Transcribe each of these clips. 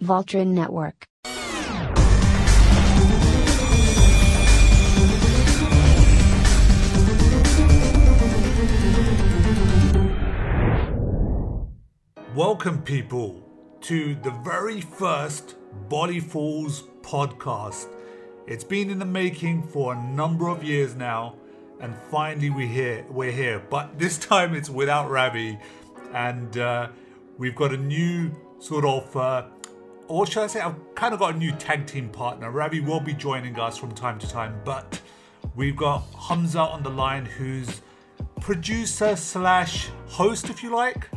Voltron Network. Welcome, people, to the very first BollyFools podcast. It's been in the making for a number of years now, and finally we're here. But this time it's without Ravi, and we've got a new sort of, or should I say, I've kind of got a new tag team partner. Ravi will be joining us from time to time, but we've got Hamza on the line, who's producer slash host, if you like.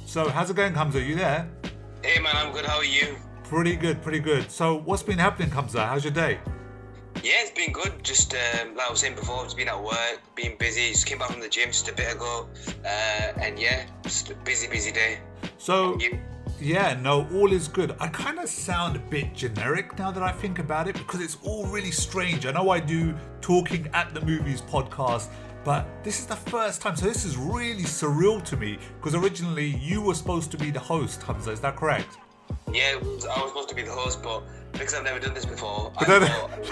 So how's it going, Hamza? You there? Hey man, I'm good. How are you? Pretty good. So what's been happening, Hamza? How's your day? Yeah, it's been good. Just like I was saying before, just been at work, been busy. Just came back from the gym just a bit ago, and yeah, just a busy day. So yeah, no, all is good. I kind of sound a bit generic now that I think about it, because it's all really strange. I know I do Talking at the Movies podcast, but this is the first time, so this is really surreal to me, because originally you were supposed to be the host, Hamza, is that correct? Yeah, I was supposed to be the host, but because I've never done this before,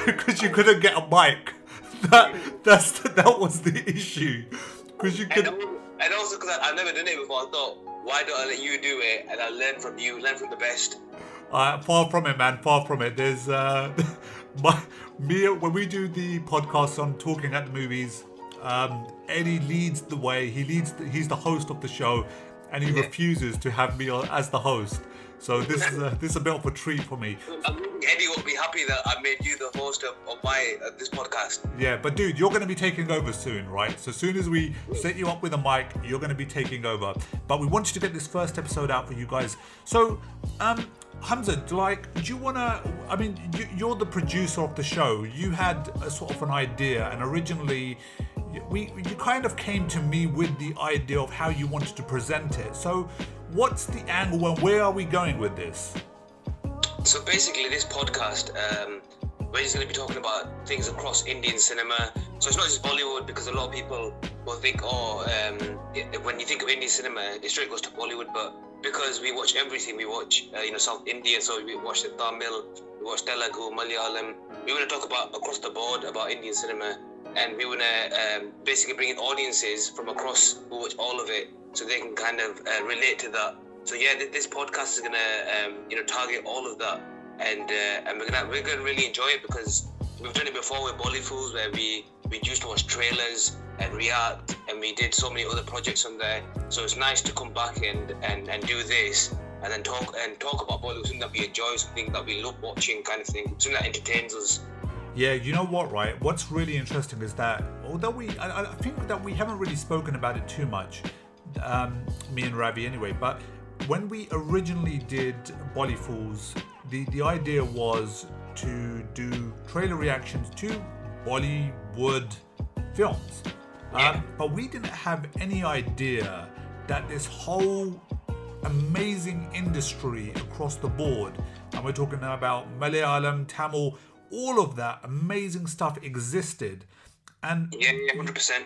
because you couldn't get a mic. That was the issue. Because you could, and also because I've never done it before, I thought, why don't I let you do it and I'll learn from you, learn from the best. Far from it, man. Far from it. There's when we do the podcast on Talking at the Movies. Eddie leads the way. He's the host of the show, and he refuses to have me as the host. So this is a bit of a treat for me. Eddie will be happy that I made you the host of this podcast. Yeah, but dude, you're going to be taking over soon, right? So soon as we set you up with a mic, you're going to be taking over. But we wanted to get this first episode out for you guys. So, Hamza, do you want to... I mean, you're the producer of the show. You had a sort of an idea, and originally... You kind of came to me with the idea of how you wanted to present it. So what's the angle and where are we going with this? So basically this podcast, we're just going to be talking about things across Indian cinema. So it's not just Bollywood, because a lot of people will think, when you think of Indian cinema, it straight goes to Bollywood. But because we watch everything, we watch South India, so we watch the Tamil, we watch Telugu, Malayalam. We want to talk about across the board about Indian cinema. And we want to basically bring in audiences from across who watch all of it, so they can kind of relate to that. So yeah, this podcast is gonna target all of that, and we're gonna really enjoy it, because we've done it before with BollyFools, where we used to watch trailers and react, and we did so many other projects on there. So it's nice to come back and do this, and then talk about Bollywood, something that we enjoy, something that we love watching, kind of thing, something that entertains us. Yeah, you know what, right? What's really interesting is that, although I think that we haven't really spoken about it too much, me and Ravi anyway, but when we originally did BollyFools, the idea was to do trailer reactions to Bollywood films. But we didn't have any idea that this whole amazing industry across the board, and we're talking about Malayalam, Tamil, all of that amazing stuff existed. And yeah, 100%.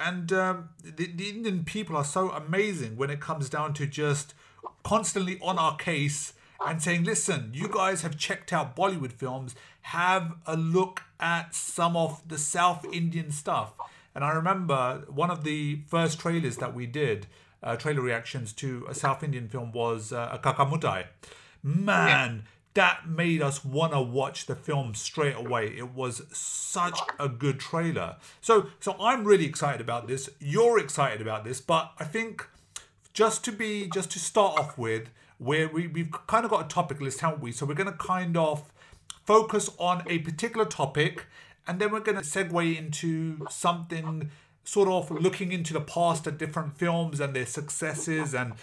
And the Indian people are so amazing when it comes down to just constantly on our case and saying, listen, you guys have checked out Bollywood films, have a look at some of the South Indian stuff. And I remember one of the first trailers that we did, trailer reactions to a South Indian film, was Kakamutai. Man, that made us want to watch the film straight away. It was such a good trailer. So I'm really excited about this. You're excited about this, but I think just to start off with, we've kind of got a topic list, haven't we? So we're going to kind of focus on a particular topic, and then we're going to segue into something sort of looking into the past at different films and their successes, and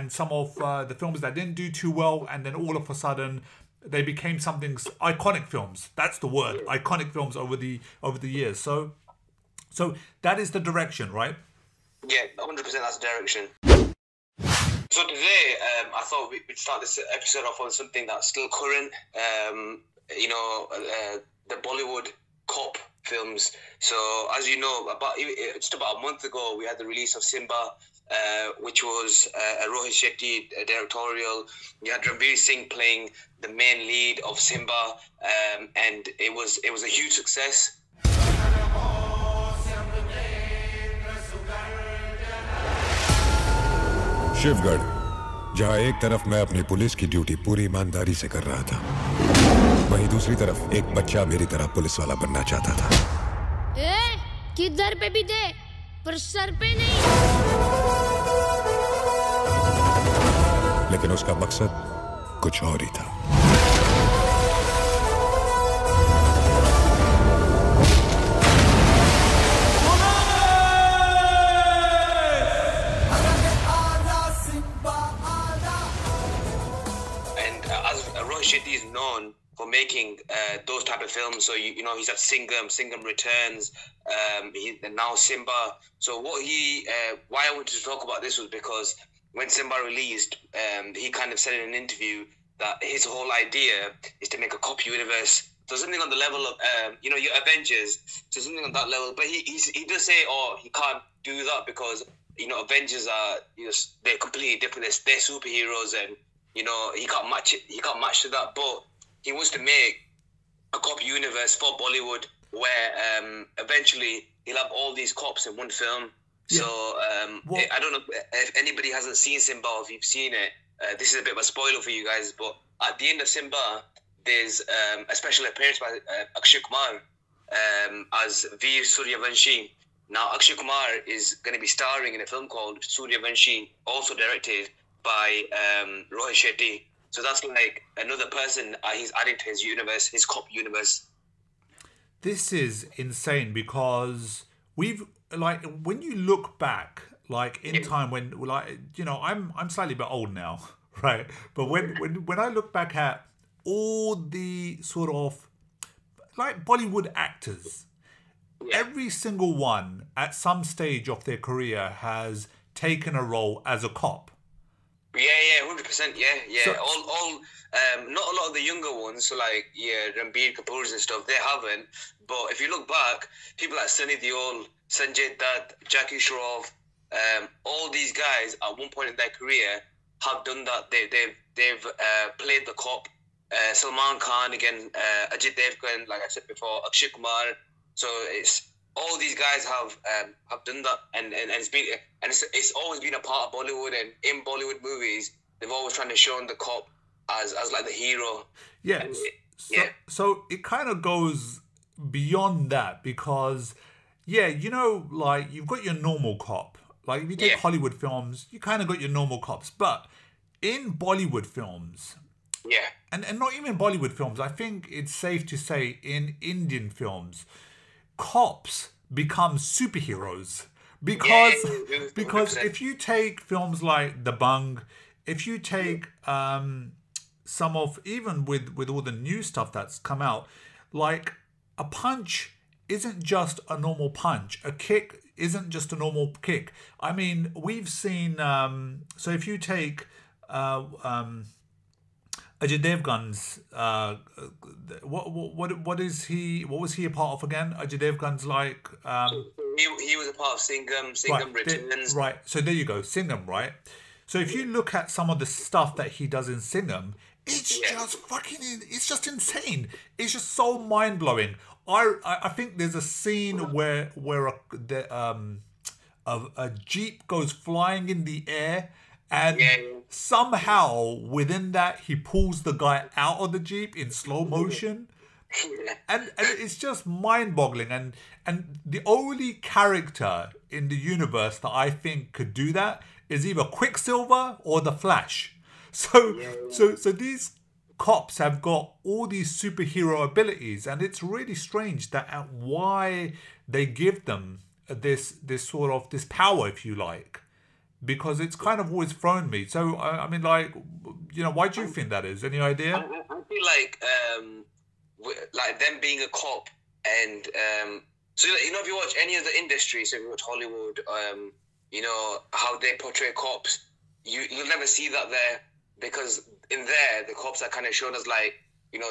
some of the films that didn't do too well, and then all of a sudden they became something iconic films. That's the word, iconic films over the years. So that is the direction, right? Yeah, 100% that's the direction. So today, I thought we'd start this episode off on something that's still current. The Bollywood cop films. So as you know, just about a month ago, we had the release of Simba, which was a Rohit Shetty directorial. You had Ranveer Singh playing the main lead of Simba, and it was a huge success. Shivgarh, जहां एक तरफ मैं अपनी police की duty पूरी ईमानदारी से कर रहा था, वहीं दूसरी तरफ एक बच्चा मेरी तरह पुलिस वाला बनना चाहता था। किधर पे भी दे, पर सर पे नहीं। लेकिन उसका मकसद कुछ और ही था। Shetty is known for making those type of films. So you know he's had Singham Returns, and now Simba. So why I wanted to talk about this was because when Simba released, he kind of said in an interview that his whole idea is to make a cop universe. So something on the level of your Avengers. So something on that level. But he does say, he can't do that because Avengers are they're completely different. They're superheroes and. He can't match to that, but he wants to make a cop universe for Bollywood where eventually he'll have all these cops in one film. Yeah. So I don't know if anybody hasn't seen Simba or if you've seen it. This is a bit of a spoiler for you guys, but at the end of Simba, there's a special appearance by Akshay Kumar as Veer Suryavanshi. Now, Akshay Kumar is going to be starring in a film called Suryavanshi, also directed by Rohit Shetty. So that's like another person he's adding to his universe, his cop universe. This is insane because when you look back, in time when I'm slightly a bit old now, right? But when I look back at all the sort of Bollywood actors, every single one at some stage of their career has taken a role as a cop. Yeah, 100%. Yeah. So, all not a lot of the younger ones, so Ranbir Kapoor's and stuff, they haven't. But if you look back, people like Sunny Deol, Sanjay Dutt, Jackie Shroff, all these guys at one point in their career have done that. They've played the cop. Salman Khan again, Ajit Devgan, like I said before, Akshay Kumar. So all these guys have done that, and it's always been a part of Bollywood. And in Bollywood movies, they've always trying to show the cop as like the hero. Yeah. So it kind of goes beyond that because, you've got your normal cop. Like if you take Hollywood films, you kind of got your normal cops, but in Bollywood films, and not even Bollywood films, I think it's safe to say in Indian films, cops become superheroes because if you take films like The Bung, if you take some of even with all the new stuff that's come out, like a punch isn't just a normal punch, a kick isn't just a normal kick. I mean, we've seen so if you take Ajay Devgan's what was he a part of again? Ajay Devgan's he was a part of Singham Returns. Right. So there you go, Singham, right? So if you look at some of the stuff that he does in Singham, it's just insane. It's just so mind blowing. I think there's a scene where a jeep goes flying in the air. And somehow within that, he pulls the guy out of the Jeep in slow motion. And it's just mind-boggling. And the only character in the universe that I think could do that is either Quicksilver or the Flash. So these cops have got all these superhero abilities. And it's really strange that why they give them this power, if you like. Because it's kind of always thrown me. So, I mean, why do you think that is? Any idea? I feel like them being a cop and, so, if you watch any of the industry, so if you watch Hollywood, how they portray cops, you'll never see that there because in there, the cops are kind of shown as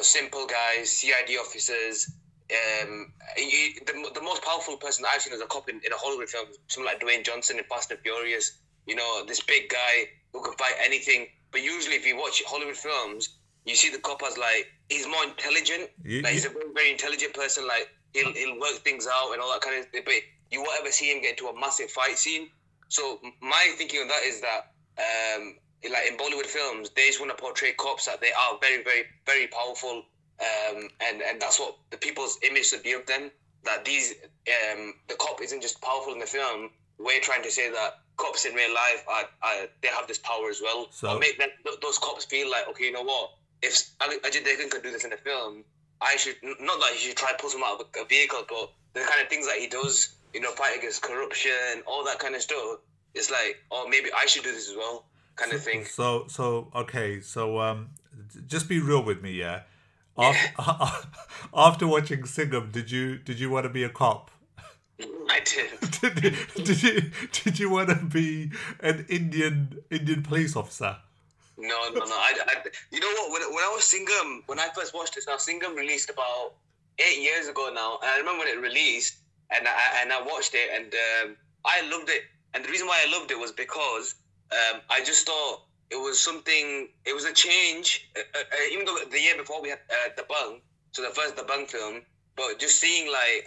simple guys, CID officers. The most powerful person I've seen as a cop in a Hollywood film, someone like Dwayne Johnson in Fast and Furious. you know, this big guy who can fight anything. But usually, if you watch Hollywood films, you see the cop as like he's more intelligent. Like he's a very, very intelligent person. Like he'll work things out and all that kind of thing. But you won't ever see him get into a massive fight scene. So my thinking on that is that like in Bollywood films, they just want to portray cops that they are very, very, very powerful, and that's what the people's image should be of them. That these the cop isn't just powerful in the film. We're trying to say that cops in real life are they have this power as well. So or make those cops feel like, okay, you know what? If Ajay Devgan can do this in a film, I should not that he should try to pull him out of a vehicle, but the kind of things that he does, you know, fight against corruption, all that kind of stuff. It's like, oh, maybe I should do this as well, kind of thing. So okay. So just be real with me, yeah. After watching Singham, did you want to be a cop? I did. Did you want to be an Indian police officer? No. I you know what? When I was Singham, when I first watched this, now Singham released about 8 years ago now, and I remember when it released, and I watched it, and I loved it. And the reason why I loved it was because I just thought it was something. It was a change, even though the year before we had The Bung, so the first The Bung film. But just seeing like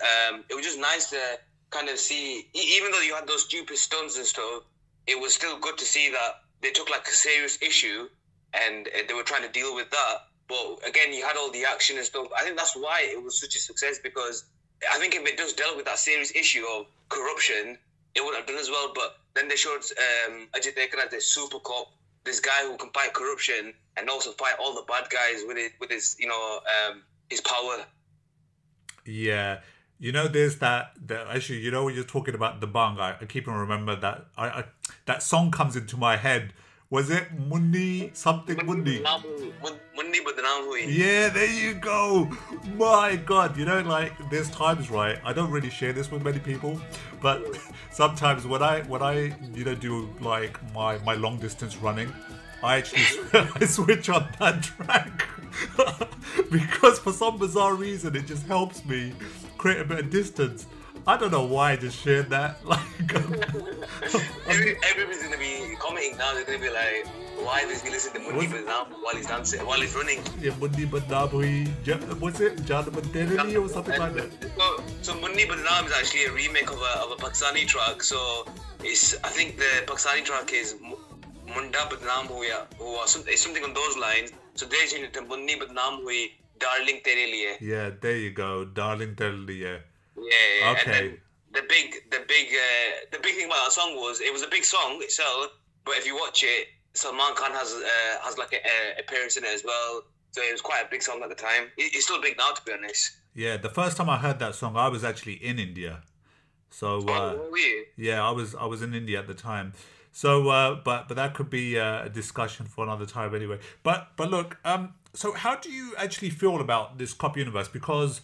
it was just nice to kind of see, even though you had those stupid stunts and stuff, it was still good to see that they took like a serious issue and they were trying to deal with that. But again, you had all the action and stuff. I think that's why it was such a success, because I think if it just dealt with that serious issue of corruption, it would have done as well. But then they showed Ajay Devgan as this super cop, this guy who can fight corruption and also fight all the bad guys with his you know his power. Yeah, you know, there's that actually, you know, when you're talking about The Bung, I keep on remember that I that song comes into my head. Was it Mundi something Mundi? Mundi Badnaam Hui. Yeah, there you go. My God, you know, like there's times, right? I don't really share this with many people, but sometimes when I you know do like my long distance running, I actually I switch on that track because for some bizarre reason it just helps me create a bit of distance. I don't know why I just shared that. Like, everybody's gonna be commenting now. They're gonna be like, "Why does he listen to Mundi Badnaam while he's dancing, while he's running?" Yeah, Mundi Badnaam Hui. What's it? Janamanterili or something like that. So Mundi Badnaam is actually a remake of a Pakistani track. So I think the Pakistani track is Munda Badnaam Huya, it's something on those lines. So they changed it to Mundi Badnaam Hui, Darling Tere Liye. Yeah, there you go, Darling Tere Liye. Yeah. Okay. And then the big thing about that song was it was a big song itself, but if you watch it, Salman Khan has like an appearance in it as well. So it was quite a big song at the time. It's still big now, to be honest. Yeah, the first time I heard that song, I was actually in India. So were you? Yeah, I was in India at the time. So but that could be a discussion for another time anyway. But look, so how do you actually feel about this cop universe? Because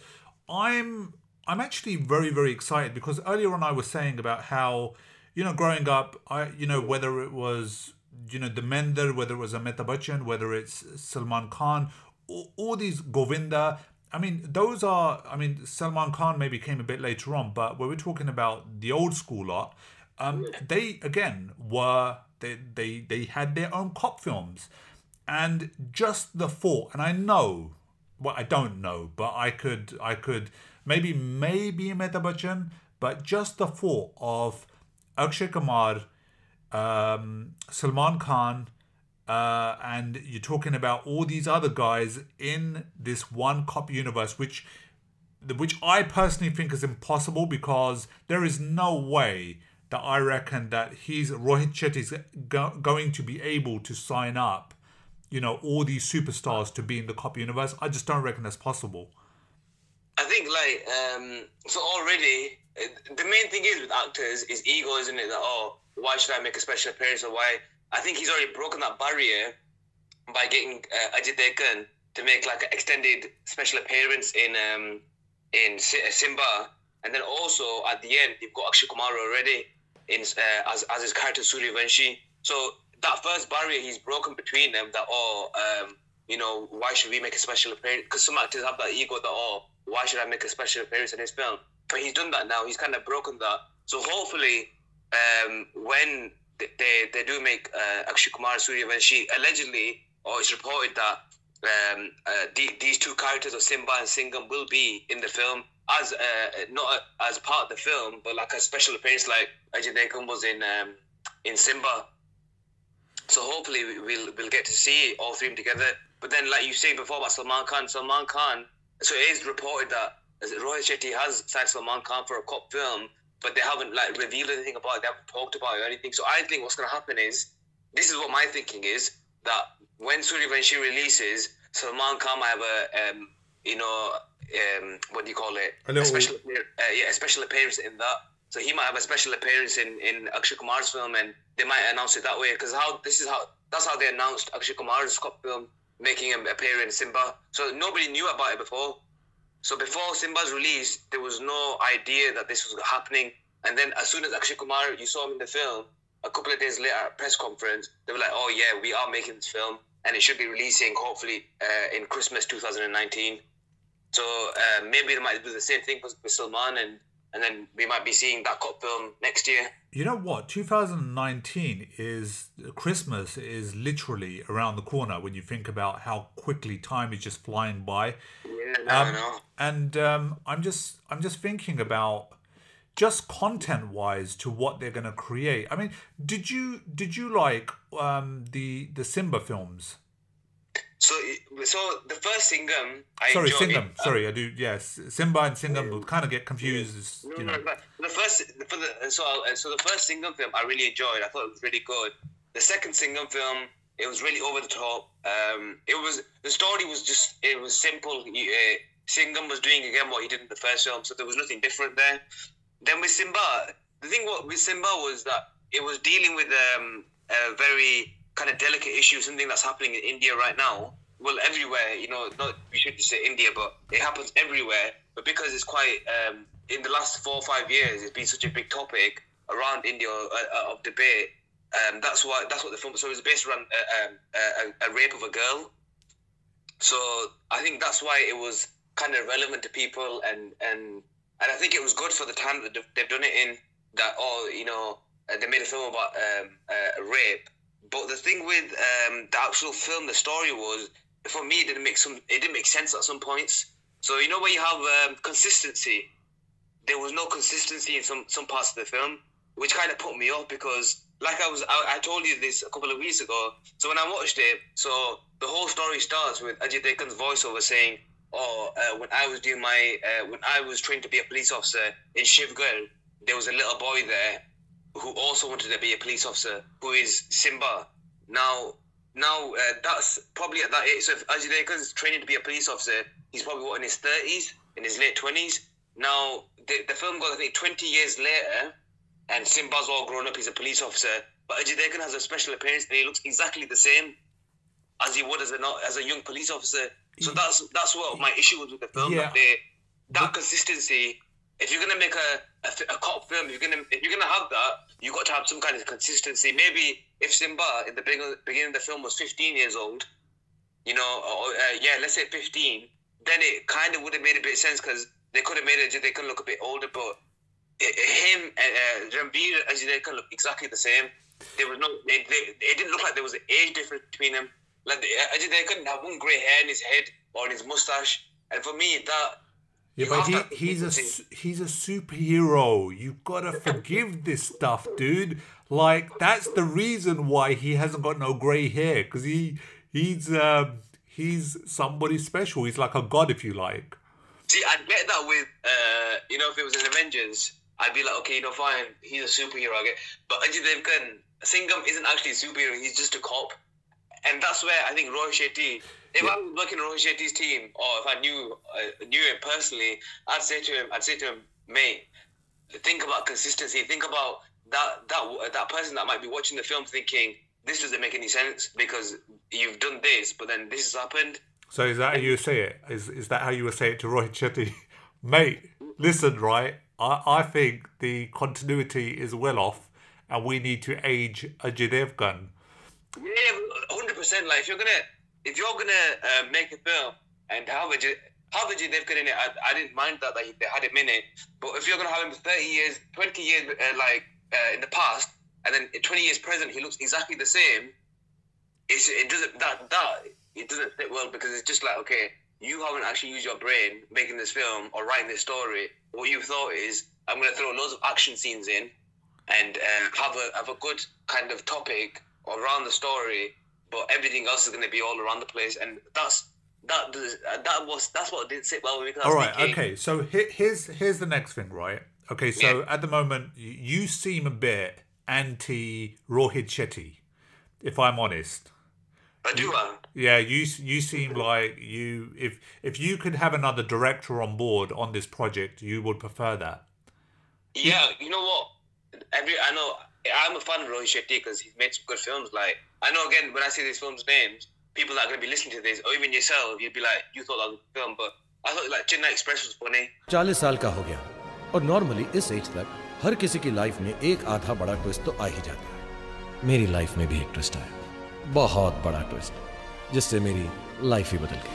I'm actually very, very excited, because earlier on I was saying about how, you know, growing up, whether it was, you know, Dhurmender, whether it was Amitabh Bachchan, whether it's Salman Khan, all these Govinda, I mean, those are, I mean, Salman Khan maybe came a bit later on, but when we're talking about the old school lot, they, again, they had their own cop films. And just the thought, and I know, well, I don't know, but I could maybe Amitabh Bachchan, but just the thought of Akshay Kumar, Salman Khan, and you're talking about all these other guys in this one cop universe, which I personally think is impossible, because there is no way that I reckon that Rohit Shetty's going to be able to sign up, you know, all these superstars to be in the cop universe. I just don't reckon that's possible. I think so already the main thing is with actors is ego, isn't it? That, oh, why should I make a special appearance, or why? I think he's already broken that barrier by getting Ajay Devgan to make like an extended special appearance in Simba, and then also at the end you've got Akshay Kumar already as his character Suryavanshi. So that first barrier he's broken between them. That you know, why should we make a special appearance? Because some actors have that ego that why should I make a special appearance in his film? But he's done that now. He's kind of broken that. So hopefully, when they do make Akshay Kumar and Suryavanshi allegedly, or it's reported that these two characters of Simba and Singham will be in the film as not as part of the film, but like a special appearance, like Ajay Devgan was in Simba. So hopefully we'll get to see all three of them together. But then, like you saying before about Salman Khan, so it is reported that Rohit Shetty has signed Salman Khan for a cop film, but they haven't like revealed anything about it. They haven't talked about it or anything. So I think what's going to happen is, this is what my thinking is, that when Suryavanshi releases, Salman Khan might have what do you call it? A special appearance in that. So he might have a special appearance in Akshay Kumar's film, and they might announce it that way. Because that's how they announced Akshay Kumar's cop film, making him appear in Simba. So nobody knew about it before. So before Simba's release, there was no idea that this was happening. And then as soon as Akshay Kumar, you saw him in the film, a couple of days later at a press conference, they were like, oh yeah, we are making this film, and it should be releasing hopefully in Christmas 2019. So maybe they might do the same thing with Salman, and then we might be seeing that cop film next year. You know what? 2019 is Christmas is literally around the corner when you think about how quickly time is just flying by. Yeah, I know. And I'm just thinking about just content-wise to what they're going to create. I mean, did you like the Simba films? So the first Singham, Sorry, enjoyed. Singham. Sorry, I do. Yes, Simba and Singham will kind of get confused. You know. The first Singham film I really enjoyed. I thought it was really good. The second Singham film, it was really over the top. The story was simple. Singham was doing again what he did in the first film, so there was nothing different there. Then with Simba, the thing with Simba was that it was dealing with a very kind of delicate issue, something that's happening in India right now. Well, everywhere, not we should just say India, but it happens everywhere. But because it's quite, in the last 4 or 5 years, it's been such a big topic around India of debate. That's what the film. So it was based around a rape of a girl. So I think that's why it was kind of relevant to people, and I think it was good for the time that they've done it in. That they made a film about a rape. But the thing with the actual film, the story was, for me, it didn't make sense at some points. So where you have consistency, there was no consistency in some parts of the film, which kind of put me off, because like I told you this a couple of weeks ago. So when I watched it, so the whole story starts with Ajay Devgan's voiceover saying, when I was trained to be a police officer in Shivgarh, there was a little boy there who also wanted to be a police officer, who is Simba. Now that's probably at that age. So if Ajay Devgan is training to be a police officer, he's probably in his 30s, in his late 20s. Now the film goes, I think, 20 years later, and Simba's all grown up. He's a police officer, but Ajay Devgan has a special appearance, and he looks exactly the same as he would as a young police officer. So that's what my issue was with the film. Yeah. That consistency. If you're gonna make a cop film, if you're gonna have that, you got to have some kind of consistency. Maybe if Simba in the beginning of the film was 15 years old, let's say 15, then it kind of would have made a bit of sense, because they could have made it. They could look a bit older, but him, Ranbir, they could look exactly the same. There was no. It didn't look like there was an age difference between them. Like they couldn't have one grey hair in his head or in his mustache, and for me that. Yeah, but he's a superhero. You've got to forgive this stuff, dude. Like, that's the reason why he hasn't got no grey hair, because he's somebody special. He's like a god, if you like. See, I'd get that with if it was in Avengers, I'd be like, okay, fine, he's a superhero. I get, but Ajay Devgan, Singham isn't actually a superhero. He's just a cop, and that's where I think Rohit Shetty. If I was working on Rohit Shetty's team, or if I knew him personally, I'd say to him, mate, think about consistency. Think about that person that might be watching the film thinking, this doesn't make any sense because you've done this, but then this has happened. So is that how you say it? Is that how you would say it to Rohit Shetty? Mate, listen, right? I think the continuity is well off, and we need to age Ajay Devgan. Yeah, 100%. Like, if you're gonna make a film and have Ajay Devgan in it, I didn't mind that they had him in it. But if you're gonna have him 30 years, 20 years, in the past, and then 20 years present, he looks exactly the same. It doesn't fit well, because it's just like, okay, you haven't actually used your brain making this film or writing this story. What you thought is, I'm going to throw loads of action scenes in and have a good kind of topic around the story, but everything else is going to be all around the place, and that's what didn't sit well with me. All right, okay. So here's the next thing, right? Okay, so at the moment you seem a bit anti Rohit Shetty, if I'm honest. I do. Yeah, you seem like if you could have another director on board on this project, you would prefer that. Yeah, you know what? I know I'm a fan of Rohit Shetty because he's made some good films. Like, I know, again, when I say these films' names, people that are going to be listening to this, or even yourself, you'd be like, you thought that was a film, but I thought like Chennai Express was funny. 40 साल का हो गया और normally इस as तक हर किसी की life में एक आधा बड़ा ट्विस्ट तो आ ही जाता है। मेरी लाइफ में भी एक ट्विस्ट आया, बहुत बड़ा ट्विस्ट, जिससे मेरी लाइफ ही बदल गई।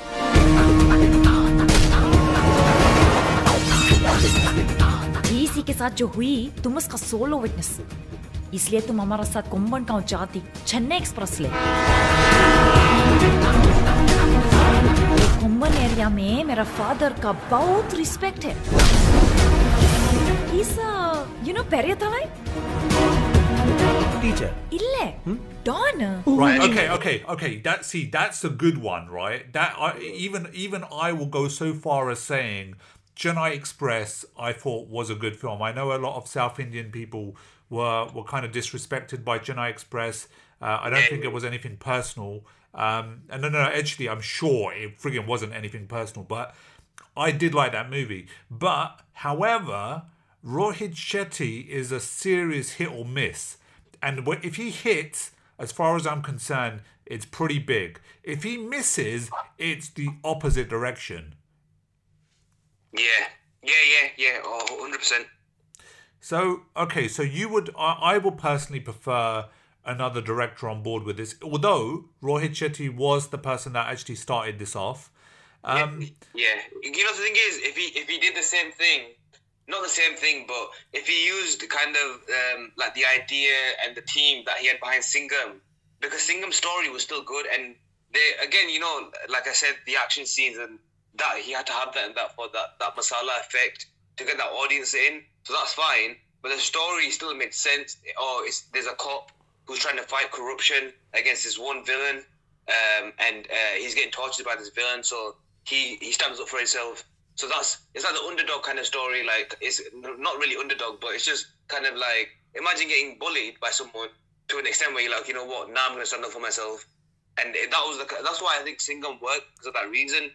इसी के साथ जो हुई, तुम उसका सोलो विटनेस, इसलिए तुम हमारा साथ कुंभन गांव जाती चेन्नई एक्सप्रेस ले। कुंभन एरिया में मेरा फादर का बहुत रिस्पेक्ट है। He's Periyathalai? Teacher. Ille. Don. Right. Okay. That's a good one, right? Even I will go so far as saying Chennai Express, I thought, was a good film. I know a lot of South Indian people were kind of disrespected by Chennai Express. I don't think it was anything personal. And no, actually, I'm sure it friggin' wasn't anything personal. But I did like that movie. But, however, Rohit Shetty is a serious hit or miss. And if he hits, as far as I'm concerned, it's pretty big. If he misses, it's the opposite direction. Yeah. 100%. So, okay, so you would, I would personally prefer another director on board with this, although Rohit Shetty was the person that actually started this off. Yeah. You know, the thing is, if he did the same thing, not the same thing, but if he used kind of like the idea and the team that he had behind Singham, because Singham's story was still good, and they, again, you know, like I said, the action scenes and that, he had to have that for that masala effect to get that audience in, so that's fine. But the story still made sense. There's a cop who's trying to fight corruption against this one villain, and he's getting tortured by this villain, so he stands up for himself. So it's like the underdog kind of story. Like, it's not really underdog, but it's just kind of like, imagine getting bullied by someone to an extent where you're like, you know what, now I'm going to stand up for myself. And that's why I think Singham worked, because of that reason.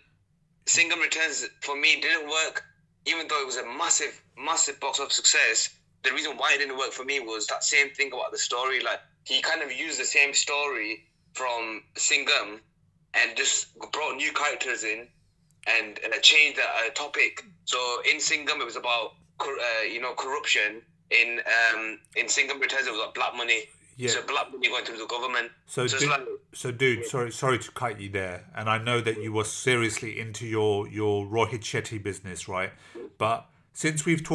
Singham Returns, for me, didn't work, even though it was a massive box office success. The reason why it didn't work for me was that same thing about the story. Like, he kind of used the same story from Singham and just brought new characters in and changed the topic. So in Singham, it was about corruption. In Singham Returns, it was like black money. Yeah. So black money going through the government. Dude, sorry to cut you there. And I know that you were seriously into your Rohit Shetty business, right? But since we've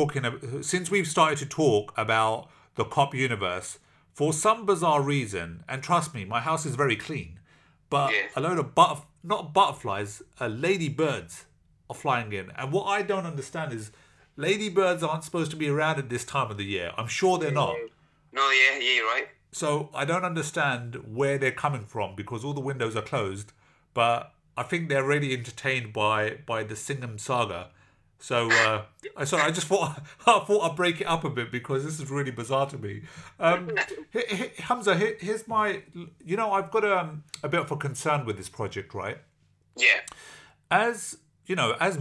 started to talk about the cop universe, for some bizarre reason, and trust me, my house is very clean, but a load of not butterflies, ladybirds are flying in. And what I don't understand is ladybirds aren't supposed to be around at this time of the year. I'm sure they're not. No, yeah, you're right. So I don't understand where they're coming from, because all the windows are closed, but I think they're really entertained by the Singham saga. So, sorry, I just thought I'd break it up a bit, because this is really bizarre to me. Hamza, here's my, I've got a bit of a concern with this project, right? Yeah. As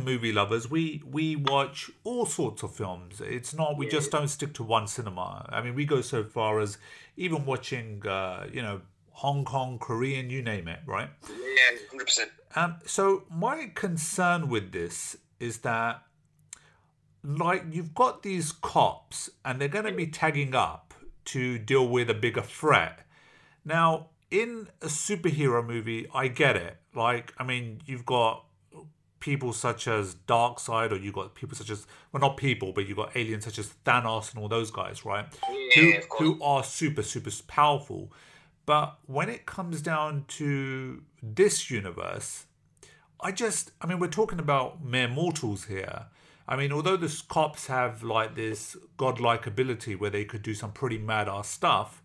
movie lovers, we watch all sorts of films. It's not, we just don't stick to one cinema. I mean, we go so far as even watching, Hong Kong, Korean, you name it, right? Yeah, 100%. So my concern with this is that, like, you've got these cops and they're going to be tagging up to deal with a bigger threat. Now, in a superhero movie, I get it. Like, I mean, you've got people such as Darkseid, or you got people such as, well, not people, but you got aliens such as Thanos and all those guys, right? Yeah, who are super, super powerful. But when it comes down to this universe, I mean, we're talking about mere mortals here. I mean, although the cops have like this godlike ability where they could do some pretty mad-ass stuff,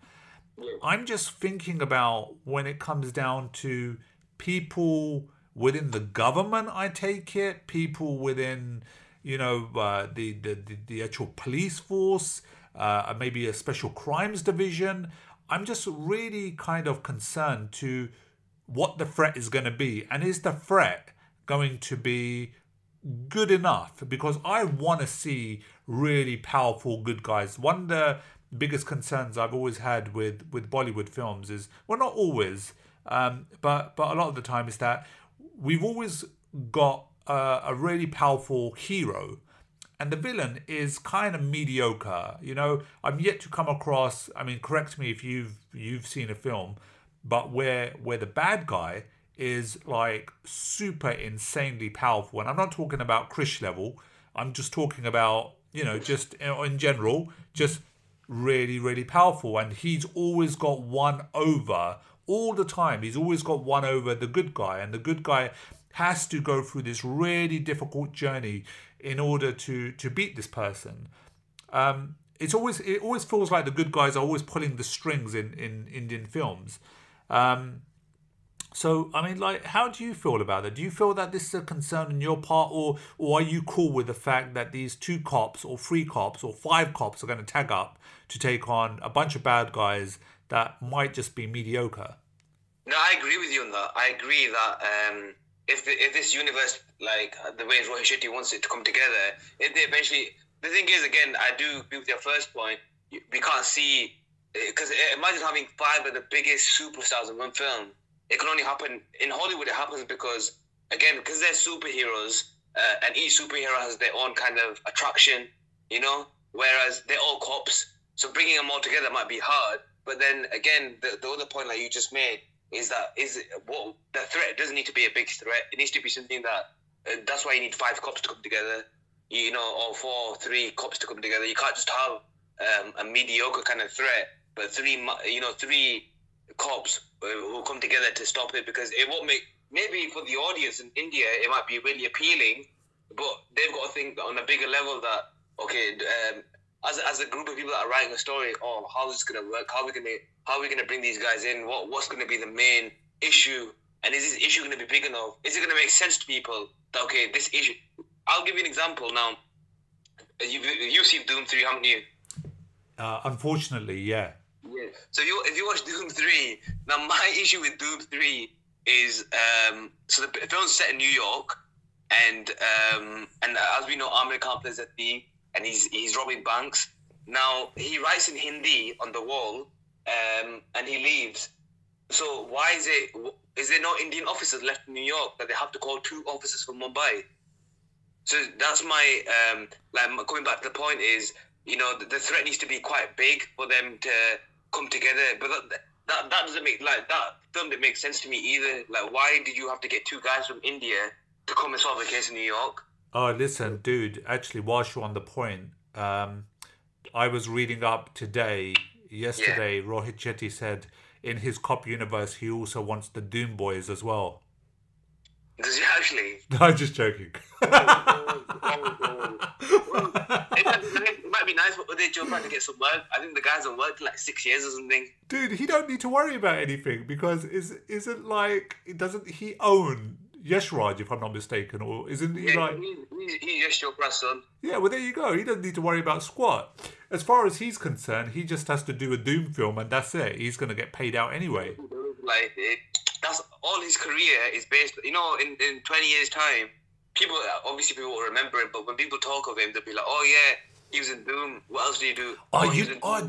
I'm just thinking about when it comes down to people within the government, I take it, people within, you know, the actual police force, maybe a special crimes division. I'm just really kind of concerned to what the threat is going to be. And is the threat going to be good enough? Because I want to see really powerful good guys. One of the biggest concerns I've always had with Bollywood films is, well, not always, but a lot of the time, is that we've always got a really powerful hero, and the villain is kind of mediocre. You know, I'm yet to come across, I mean, correct me if you've seen a film, but where the bad guy is like super insanely powerful. And I'm not talking about Krish level. I'm just talking about, you know, just in general, just really, really powerful. And he's always got one over all the time. He's always got one over the good guy. And the good guy has to go through this really difficult journey in order to beat this person. It always feels like the good guys are always pulling the strings in Indian films. So, I mean, like, how do you feel about that? Do you feel that this is a concern on your part, or are you cool with the fact that these 2 cops or 3 cops or 5 cops are going to tag up to take on a bunch of bad guys that might just be mediocre? No, I agree with you on that. I agree that if this universe, like the way Rohit Shetty wants it to come together, if they eventually... The thing is, again, I do agree with your first point. We can't see... Because imagine having 5 of the biggest superstars in one film. It can only happen... In Hollywood, it happens because, again, because they're superheroes, and each superhero has their own kind of attraction, you know? Whereas they're all cops. So bringing them all together might be hard. But then, again, the other point that you just made is that the threat doesn't need to be a big threat. It needs to be something that... that's why you need 5 cops to come together, you know, or 4, 3 cops to come together. You can't just have a mediocre kind of threat, but 3 cops who come together to stop it, because it won't make... Maybe for the audience in India, it might be really appealing, but they've got to think on a bigger level that, okay, as a group of people that are writing a story, oh, how is this going to work? How are we going to bring these guys in? What's going to be the main issue? And is this issue going to be big enough? Is it going to make sense to people that, okay, this issue... I'll give you an example now. You've seen Doom 3, haven't you? Unfortunately, yeah. Yeah. So if you watch Doom 3, now my issue with Doom 3 is... so the film's set in New York, and as we know, Amir Khan plays a thief, and he's robbing banks. Now, he writes in Hindi on the wall, and he leaves. So why is there no Indian officers left in New York that they have to call 2 officers from Mumbai? So that's my, coming back to the point is, you know, the threat needs to be quite big for them to come together. But that doesn't make, like, that film didn't make sense to me either. Like, why did you have to get 2 guys from India to come and solve the case in New York? Oh, listen, dude, actually, whilst you're on the point, I was reading up yesterday, Rohit Shetty said in his cop universe, he also wants the Doom Boys as well. Does he actually? I'm just joking. It might be nice for Uday Chopra to get some work. I think the guys have worked like 6 years or something. Dude, he don't need to worry about anything, because isn't like, doesn't he own Yash Raj, if I'm not mistaken, or isn't he like... He's Yash Chopra's son. Yeah, well, there you go. He doesn't need to worry about squat. As far as he's concerned, he just has to do a Doom film, and that's it. He's going to get paid out anyway. Like, that's all his career is based... You know, in 20 years' time, people will remember him, but when people talk of him, they'll be like, oh, yeah, he was in Doom. What else did he do?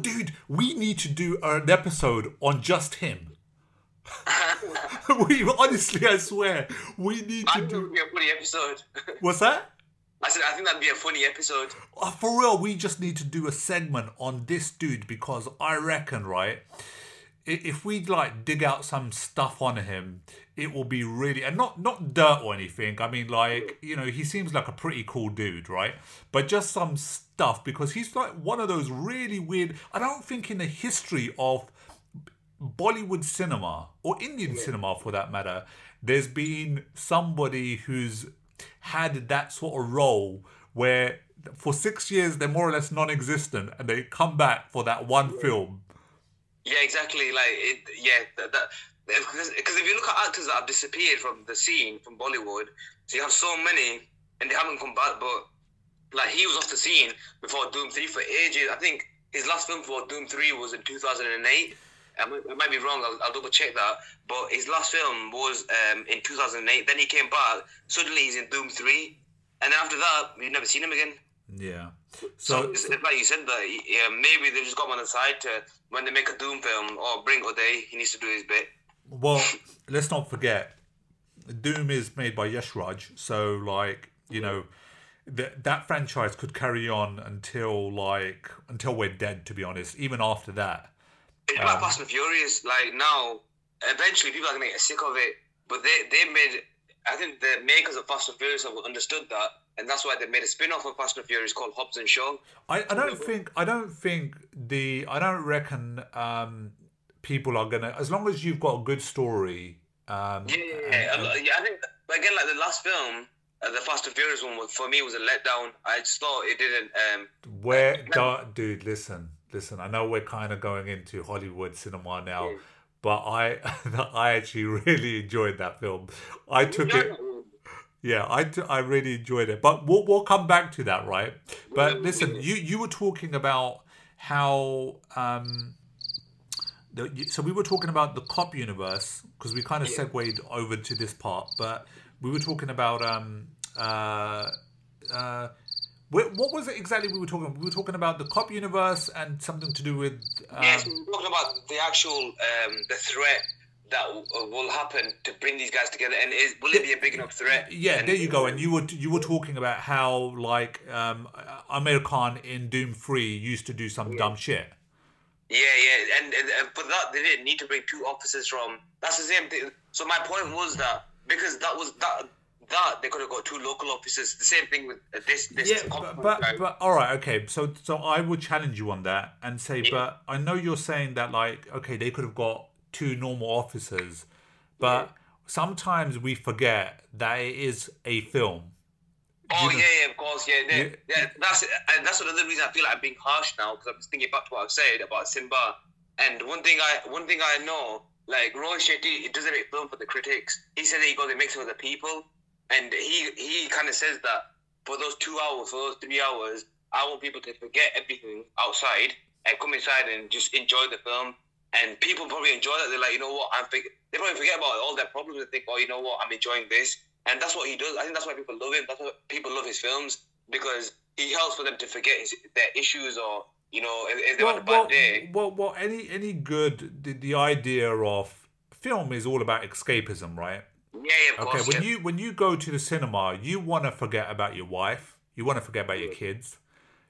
Dude, we need to do an episode on just him. Honestly, I swear, we need to do... I think that would be a funny episode. What's that? I said, I think that'd be a funny episode. For real, we just need to do a segment on this dude, because I reckon, right, if we like dig out some stuff on him, it will be really, and not dirt or anything. I mean, like, you know, he seems like a pretty cool dude, right? But just some stuff, because he's like one of those really weird. I don't think in the history of Bollywood cinema or Indian cinema, for that matter, there's been somebody who's had that sort of role where for 6 years they're more or less non-existent, and they come back for that one film. Yeah, exactly. Like, because if you look at actors that have disappeared from the scene, from Bollywood, so you have so many, and they haven't come back. But like, he was off the scene before Doom 3 for ages. I think his last film for Doom 3 was in 2008. I might be wrong. I'll double check that. But his last film was in 2008. Then he came back. Suddenly he's in Doom 3, and then after that, we've never seen him again. Yeah. So it's like you said that maybe they just got him on the side to, when they make a Doom film or bring Uday, he needs to do his bit. Well, let's not forget, Doom is made by Yash Raj, so like, you know, that franchise could carry on until we're dead, to be honest. Even after that, it's like Fast and Furious. Like, now, eventually people are gonna get sick of it, but they made. I think the makers of Fast and Furious have understood that, and that's why they made a spin-off of Fast and Furious called Hobbs and Shaw. I don't reckon people are gonna, as long as you've got a good story. I think again, like the last film, the Fast and Furious one, for me was a letdown. I just thought it didn't. Dude, listen. I know we're kind of going into Hollywood cinema now. But I actually really enjoyed that film. I really enjoyed it. But we'll come back to that, right? But listen, you were talking about how so we were talking about the cop universe, because we kind of segued over to this part. But we were talking about what was it exactly we were talking about? We were talking about the cop universe and something to do with... yes, we were talking about the actual the threat that will happen to bring these guys together, and will it be a big enough threat? Yeah, and there you go. And you were talking about how, like, Amir Khan in Doom 3 used to do some dumb shit. Yeah, and for that, they didn't need to bring two officers from... That's the same thing. So my point was that, because that they could have got two local officers. The same thing with this. Yeah, but all right, okay. So I would challenge you on that and say, but I know you're saying that, like, okay, they could have got two normal officers, but sometimes we forget that it is a film. Oh yeah, of course, yeah. That's another reason I feel like I'm being harsh now, because I'm just thinking back to what I've said about Simba. And one thing I know, like, Rohit Shetty, it doesn't make film for the critics. He said that he goes and makes it for the people. And he kind of says that for those 2 hours, for those 3 hours, I want people to forget everything outside and come inside and just enjoy the film. And people probably enjoy that. They're like, you know what, they probably forget about all their problems and think, oh, you know what, I'm enjoying this. And that's what he does. I think that's why people love him. That's why people love his films, because he helps for them to forget their issues, or, you know, if they're on a bad day. Well, any good, the idea of film is all about escapism, right? Yeah, of course. Okay, when you go to the cinema, you want to forget about your wife. You want to forget about your kids.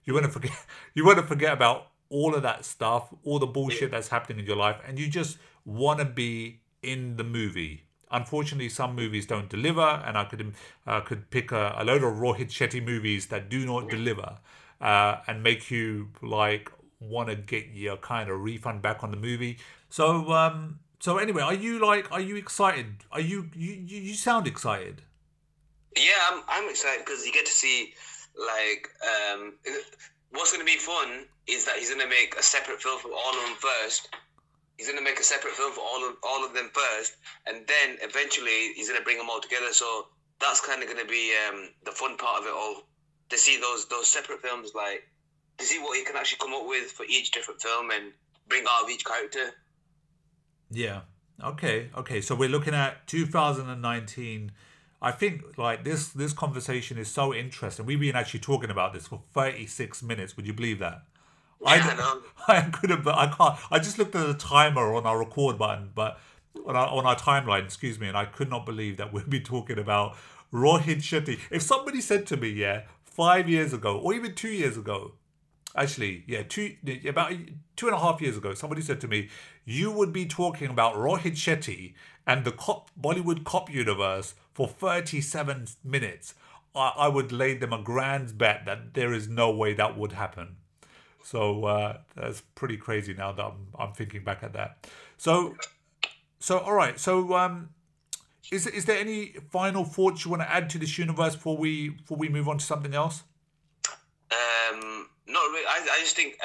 You want to forget about all of that stuff, all the bullshit that's happening in your life, and you just want to be in the movie. Unfortunately, some movies don't deliver, and I could pick a load of Rohit Shetty movies that do not deliver, and make you like want to get your kind of refund back on the movie. So anyway, are you excited? You sound excited. Yeah, I'm excited, because you get to see, like, what's going to be fun is that he's going to make a separate film for all of them first. He's going to make a separate film for all of them first, and then eventually he's going to bring them all together. So that's kind of going to be the fun part of it all, to see those separate films, like, to see what he can actually come up with for each different film and bring out of each character. Yeah. Okay. So we're looking at 2019. I think, like, this conversation is so interesting. We've been actually talking about this for 36 minutes. Would you believe that? Yeah, I couldn't, but I can't. I just looked at the timer on our record button, but on our timeline, excuse me, and I could not believe that we'd be talking about Rohit Shetty. If somebody said to me, 5 years ago, or even 2 years ago, Actually, yeah, about 2.5 years ago, somebody said to me, "You would be talking about Rohit Shetty and the Bollywood cop universe for 37 minutes." I would lay them a grand bet that there is no way that would happen. So that's pretty crazy now that I'm thinking back at that. So all right. So is there any final thoughts you want to add to this universe before we move on to something else? Not really. I just think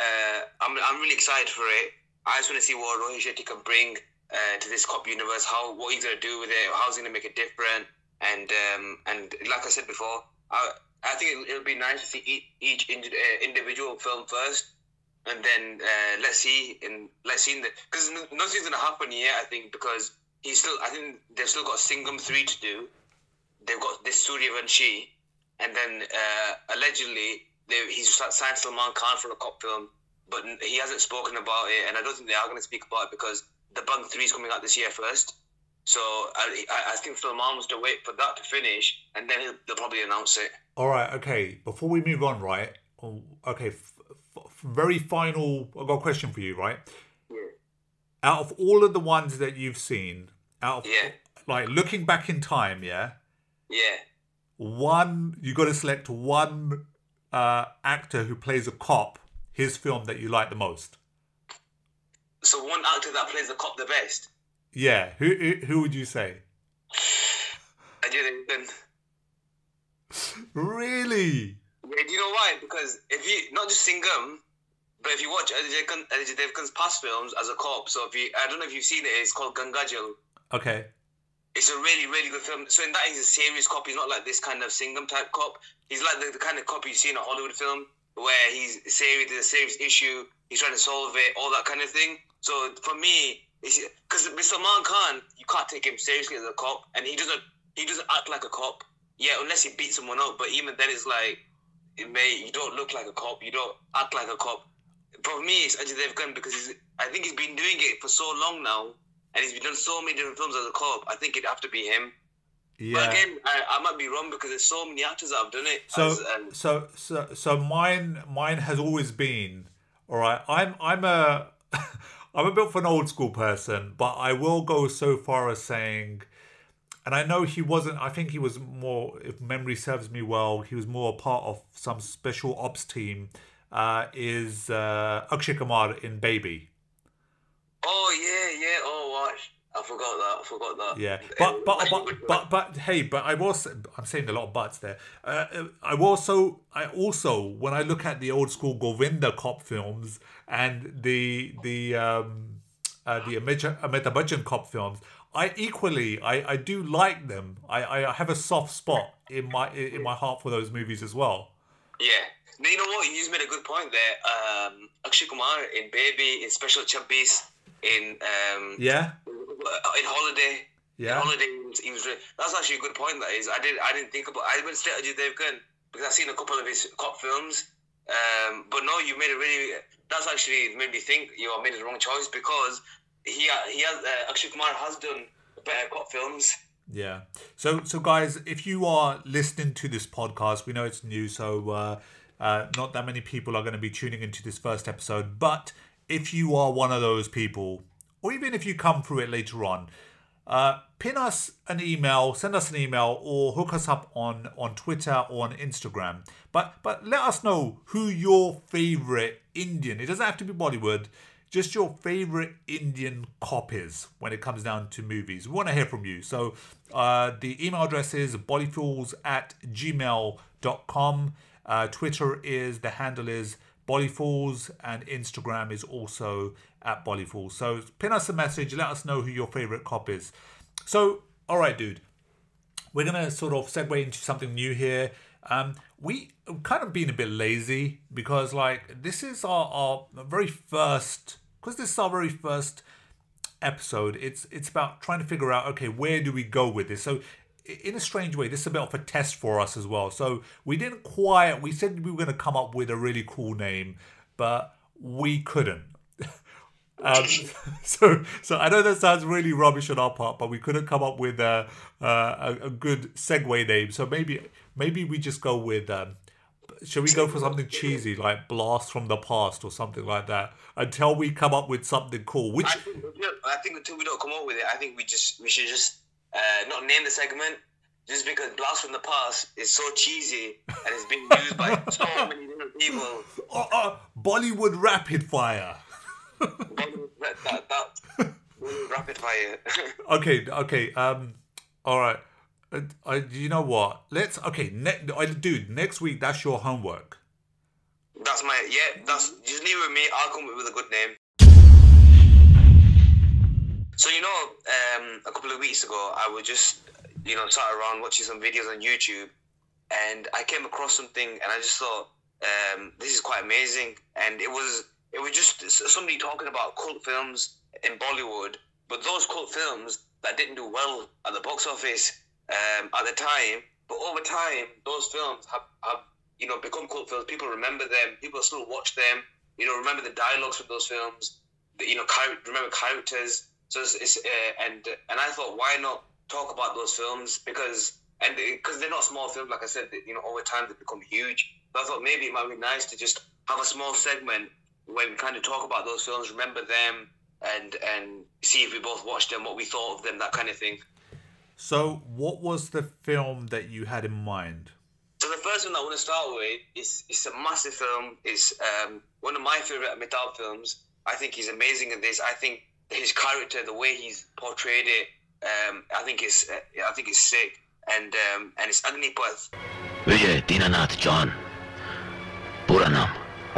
I'm really excited for it. I just want to see what Rohit Shetty can bring to this cop universe. What he's gonna do with it. How he's gonna make it different. And like I said before, I think it'll be nice to see each individual film first, and then let's see because nothing's gonna happen yet. I think because I think they've still got Singham 3 to do. They've got this Suryavanshi, and then allegedly he's signed Salman Khan for a cop film, but he hasn't spoken about it, and I don't think they are going to speak about it because the Bang 3 is coming out this year first. So I think Salman wants to wait for that to finish, and then they'll probably announce it. All right, okay. Before we move on, right? Okay, very final. I've got a question for you, right? Yeah. Out of all of the ones that you've seen, like looking back in time, yeah. You got to select one actor who plays a cop. His film that you like the most. So one actor that plays the cop the best. Yeah, who would you say? Ajay Devgan. Really? Yeah, do you know why? Because if you not just Singham, but if you watch Ajay Devgan's past films as a cop, so I don't know if you've seen it. It's called Gangajal. Okay. It's a really, really good film. So in that, he's a serious cop. He's not like this kind of Singham type cop. He's like the kind of cop you see in a Hollywood film where he's serious. There's a serious issue. He's trying to solve it, all that kind of thing. So for me, because with Salman Khan, you can't take him seriously as a cop, and he doesn't act like a cop. Yeah, unless he beats someone up. But even then, it's like, you don't look like a cop. You don't act like a cop. For me, it's Ajay Devgan because I think he's been doing it for so long now, and he's been done so many different films as a cop. I think it'd have to be him. Yeah. But again, I might be wrong because there's so many actors that have done it. So mine has always been, all right. I'm a I'm a bit of an old school person, but I will go so far as saying, and I know he wasn't. I think he was more, if memory serves me well, he was more a part of some special ops team. Is Akshay Kumar in Baby? Oh yeah. Oh watch. I forgot that. Yeah, but hey, I'm saying a lot of buts there. I also, when I look at the old school Govinda cop films and the Amitabh Bachchan cop films, I do like them. I have a soft spot in my heart for those movies as well. Yeah. Now, you know what? You just made a good point there. Akshay Kumar in Baby, in Special Chabbis, in Holiday. Yeah. In Holiday, he was. That's actually a good point. That is, I didn't think about. I went straight to Ajay Devgan because I've seen a couple of his cop films. But no, you made it really. That's actually made me think you made the wrong choice because he has Akshay Kumar has done better cop films. Yeah. So guys, if you are listening to this podcast, we know it's new, so not that many people are going to be tuning into this first episode. But if you are one of those people, or even if you come through it later on, pin us an email, send us an email, or hook us up on Twitter or on Instagram. But let us know who your favorite Indian, it doesn't have to be Bollywood, just your favorite Indian cop is when it comes down to movies. We want to hear from you. So the email address is bollyfools@gmail.com. Twitter the handle is BollyFools, and Instagram is also @BollyFools. So pin us a message, let us know who your favorite cop is. So, all right, dude. We're going to sort of segue into something new here. We kind of been a bit lazy because, like, this is our very first, because this is our very first episode. It's about trying to figure out, okay, where do we go with this? So, in a strange way, this is a bit of a test for us as well. So we said we were going to come up with a really cool name, but we couldn't. So I know that sounds really rubbish on our part, but we couldn't come up with a good segue name. So maybe we just go with Shall we go for something cheesy like Blast from the Past or something like that until we come up with something cool? Which I think until we don't come up with it, I think we should just not name the segment, just because Blast from the Past is so cheesy and it's been used by so many different people. Bollywood Rapid Fire. Bollywood Rapid Fire. Okay. All right. You know what? Dude, next week, that's your homework. Just leave it with me. I'll come up with a good name. So, a couple of weeks ago, I was just, sat around watching some videos on YouTube, and I came across something, and I just thought, this is quite amazing. And it was just somebody talking about cult films in Bollywood, but those cult films that didn't do well at the box office at the time, but over time, those films have become cult films. People remember them. People still watch them. Remember the dialogues from those films. Remember characters. So and I thought, why not talk about those films? Because they're not small films, like I said. Over time they become huge. So I thought maybe it might be nice to just have a small segment where we kind of talk about those films, remember them, and see if we both watched them, what we thought of them, that kind of thing. So, what was the film that you had in mind? So the first one I want to start with is a massive film. It's one of my favorite Amitabh films. I think he's amazing in this. I think his character, the way he's portrayed it, I think it's sick. And it's Agnipath. Vijay Dinanath John पूरा नाम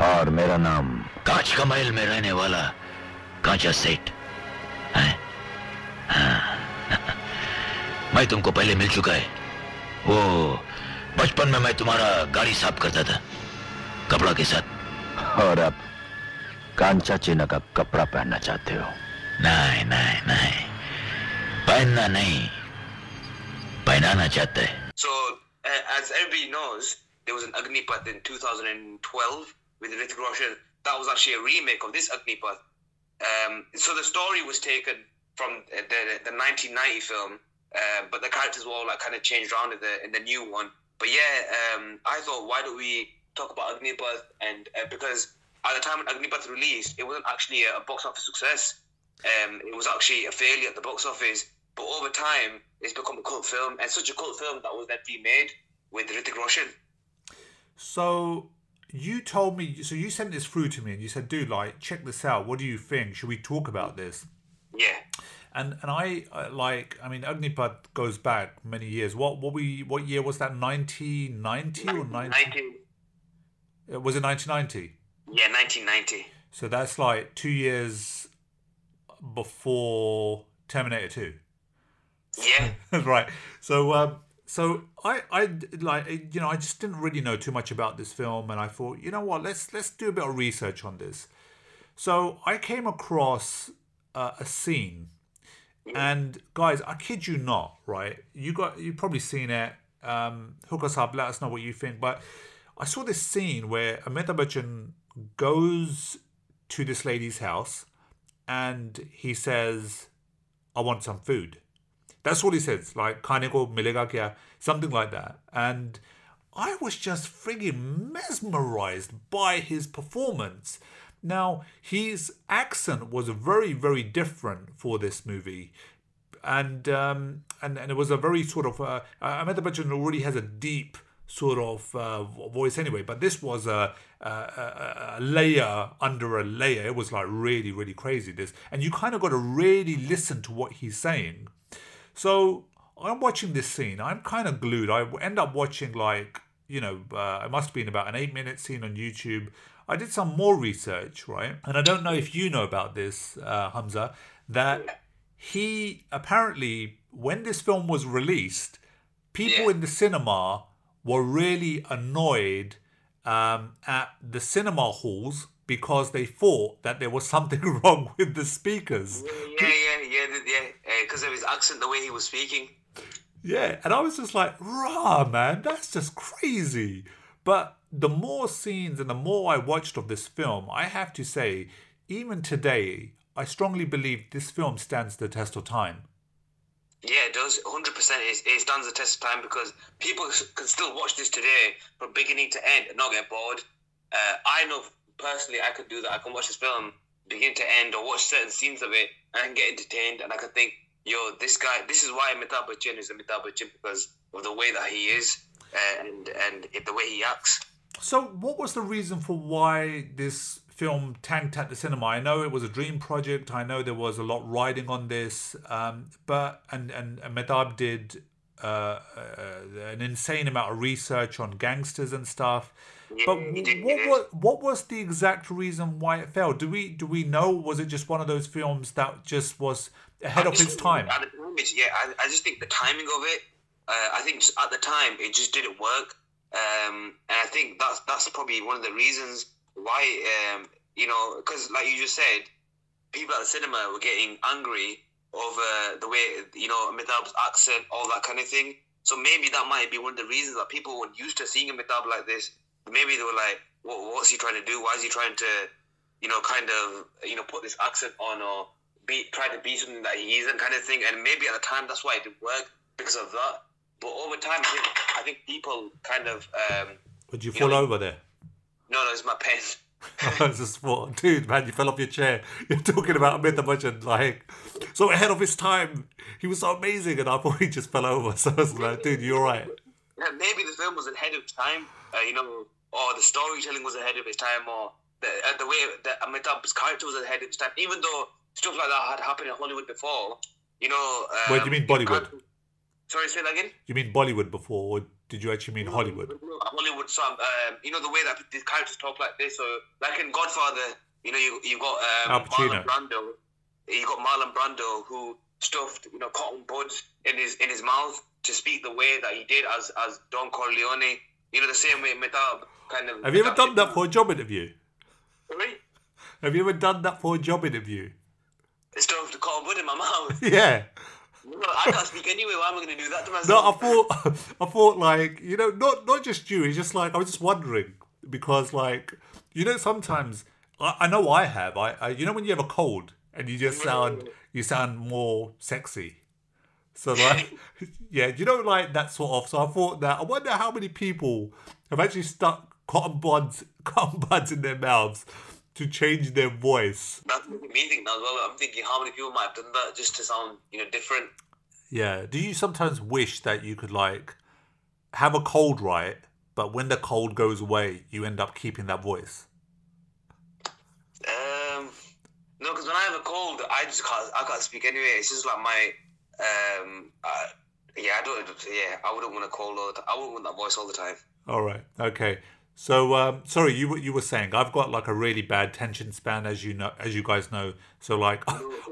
और मेरा नाम कांच का महल में रहने वाला कांचा सेठ है। मैं तुमको पहले मिल चुका है। वो बचपन में मैं तुम्हारा गाड़ी साफ करता था कपड़ा के साथ। और अब कांचा चीना का कपड़ा पहनना चाहते हो? नहीं नहीं नहीं, पहनना नहीं, पहनाना चाहते हैं। So as everybody knows, there was an Agnipath in 2012 with Hrithik Roshan. That was actually a remake of this Agnipath. So the story was taken from the 1990 film, but the characters were all like kind of changed around in the new one. But I thought, why don't we talk about Agnipath? And because at the time when Agnipath released, it wasn't actually a box office success. It was actually a failure at the box office. But over time, it's become a cult film, and such a cult film that was then remade with Hrithik Roshan. So you told me, so you sent this through to me, and you said, "Dude, like, check this out. What do you think? Should we talk about this?" Yeah. And I mean, Agnipath goes back many years. What year was that? 1990 or 19? Was it 1990? Yeah, 1990. So that's like 2 years before Terminator 2. Yeah. Right. So I just didn't really know too much about this film, and I thought, you know what, let's do a bit of research on this. So I came across a scene, and guys, I kid you not, right? You've probably seen it. Hook us up, let us know what you think. But I saw this scene where Amitabh Bachchan goes to this lady's house, and he says, "I want some food." That's what he says, like, "Khane ko milega kya?" Something like that. And I was just frigging mesmerized by his performance. Now, his accent was very, very different for this movie. And it was a very sort of... Amitabh Bachchan already has a deep sort of voice anyway, but this was a layer under a layer. It was like really, really crazy, this. And you kind of got to really listen to what he's saying. So I'm watching this scene. I'm kind of glued. I end up watching it must have been about an 8-minute scene on YouTube. I did some more research, right? And I don't know if you know about this, Hamza, that he apparently, when this film was released, people in the cinema were really annoyed at the cinema halls because they thought that there was something wrong with the speakers. Yeah. Because of his accent, the way he was speaking. Yeah, and I was just like, rah, man, that's just crazy. But the more scenes and the more I watched of this film, I have to say, even today, I strongly believe this film stands the test of time. Yeah, it does. 100%. It stands the test of time because people can still watch this today from beginning to end and not get bored. I know personally I could do that. I can watch this film beginning to end or watch certain scenes of it and I can get entertained and I can think, yo, this guy, this is why Amitabh Bachchan is Amitabh Bachchan, because of the way that he is and the way he acts. So what was the reason for why this film tanked at the cinema? I know it was a dream project. I know there was a lot riding on this, but Amitabh did an insane amount of research on gangsters and stuff. Yeah, but what was the exact reason why it failed? Do we know? Was it just one of those films that just was ahead of its time? At the time, I just think the timing of it. I think just at the time it just didn't work. And I think that's probably one of the reasons why, because like you just said, people at the cinema were getting angry over the way, Amitabh's accent, all that kind of thing. So maybe that might be one of the reasons that people weren't used to seeing Amitabh like this. Maybe they were like, what's he trying to do? Why is he trying to, put this accent on or try to be something that he isn't kind of thing? And maybe at the time that's why it didn't work because of that. But over time, I think people kind of... Would you fall over there? No, it's my pen. I was just thought, dude, man, you fell off your chair. You're talking about Amitabh Bachchan, like, so ahead of his time. He was so amazing, and I thought he just fell over. So I was like, dude, you're right. Yeah, maybe the film was ahead of time, or the storytelling was ahead of its time, or the way that Amitabh's character was ahead of its time. Even though stuff like that had happened in Hollywood before, Where do you mean Bollywood? Sorry, say that again? You mean Bollywood before, or did you actually mean Hollywood? Hollywood, so, the way that these characters talk like this, so like in Godfather, you got Marlon Brando. You got Marlon Brando who stuffed, cotton buds in his mouth to speak the way that he did as Don Corleone. The same way Amitabh kind of... Have you ever done that for a job interview? Sorry? Have you ever done that for a job interview? Stuffed the cotton bud in my mouth? Yeah. No, I can't speak anyway. Why am I going to do that to myself? No, I thought like, not just you. It's just like, I was just wondering because like, sometimes I know I have. I when you have a cold and you just sound more sexy. So like, yeah, like that sort of. So I thought that I wonder how many people have actually stuck cotton buds in their mouths to change their voice. That's making me think now as well. I'm thinking how many people might have done that just to sound, different. Yeah. Do you sometimes wish that you could like have a cold, right? But when the cold goes away, you end up keeping that voice? No, because when I have a cold, I can't speak anyway. It's just like my, I wouldn't want a cold all the time. I wouldn't want that voice all the time. All right. Okay. So, sorry, you were saying I've got like a really bad attention span, as you guys know. So, like,